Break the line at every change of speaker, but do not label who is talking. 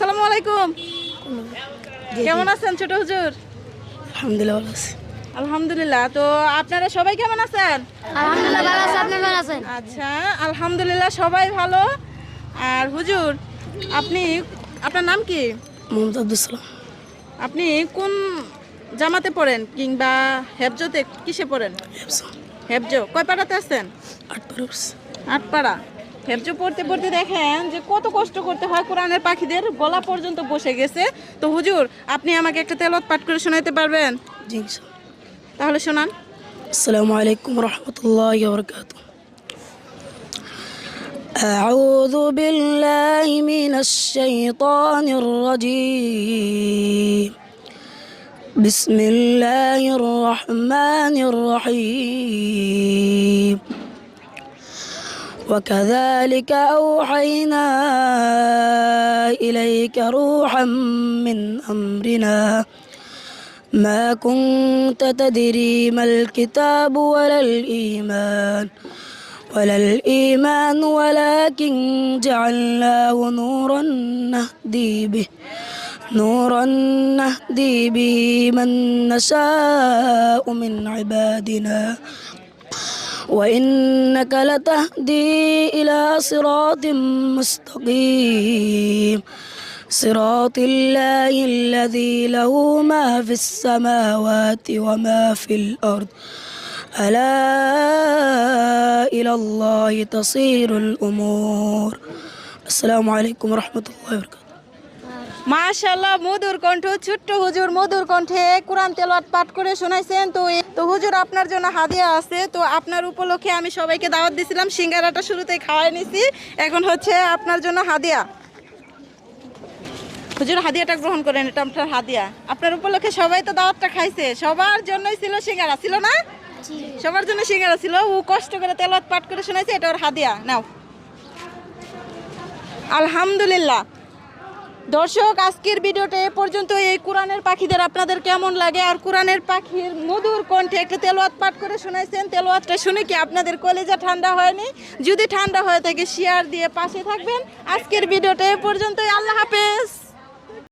আসসালামু আলাইকুম। কেমন আছেন ছোট হুজুর?
আলহামদুলিল্লাহ ভালো আছি।
আলহামদুলিল্লাহ। তো আপনারা সবাই কেমন আছেন?
আলহামদুলিল্লাহ ভালো আছি। আপনি কেমন আছেন?
আচ্ছা, আলহামদুলিল্লাহ সবাই ভালো। আর হুজুর, আপনার নাম কি?
মোহাম্মদ আব্দুল সালাম।
আপনি কোন জামাতে পড়েন কিংবা হেফজতে কিসে পড়েন? হেফজ কয় পাড়াতে আছেন?
8 পারস।
8 পাড়া। হেফজ পড়তে পড়তে দেখেন যে কত কষ্ট করতে হয়, কোরআনের পাখিদের গলা পর্যন্ত বসে গেছে। তো হুজুর, আপনি আমাকে একটা তেলাওয়াত পাঠ করে শোনাতে পারবেন?
জি ইনশাআল্লাহ।
তাহলে শোনান।
আসসালামু আলাইকুম ওয়া রাহমাতুল্লাহি ওয়া বারাকাতুহু। أعوذ بالله من الشيطان الرجيم. بسم الله الرحمن الرحيم. وكذلك أوحينا إليك روحا من أمرنا ما كنت تدري ما الكتاب ولا الإيمان ولكن جعلناه نورا نهدي به من نشاء من عبادنا وإنك لتهدي إلى صراط مستقيم صراط الله الذي له ما في السماوات وما في الأرض ألا إلى الله تصير الأمور. السلام عليكم ورحمة الله وبركاته.
মাশাআল্লাহ, মধুর কণ্ঠ, ছোট্ট হুজুর মধুর কণ্ঠে কোরআন তেলাওয়াত পাঠ করে শোনাইছেন। তো হুজুর, আপনার জন্য হাদিয়া আছে। তো আপনার উপলক্ষে আমি সবাইকে দাওয়াত দিছিলাম, সিঙ্গারাটা শুরুতেই খাওয়াই নিছি, এখন হচ্ছে আপনার জন্য হাদিয়া। হুজুর, হাদিয়াটা গ্রহণ করেন, এটা আপনার হাদিয়া। আপনার উপলক্ষে সবাই তো দাওয়াতটা খাইছে, সবার জন্যই ছিল সিঙ্গারা, ছিল না? সবার জন্য সিঙ্গারা ছিল। ও কষ্ট করে তেলাওয়াত পাঠ করে শোনাইছে, এটা ওর হাদিয়া। নাও। আলহামদুলিল্লাহ। দর্শক, আজকের ভিডিওটা এ পর্যন্ত। এই কোরআনের পাখিদের আপনাদের কেমন লাগে? আর কোরআনের পাখির মধুর কণ্ঠে একটা তেলাওয়াত পাঠ করে শোনাইছেন, তেলাওয়াতটা শুনে কি আপনাদের কলেজা ঠান্ডা হয়নি? যদি ঠান্ডা হয়ে থাকে শেয়ার দিয়ে পাশে থাকবেন। আজকের ভিডিওটা এ পর্যন্তই। আল্লাহ হাফেজ।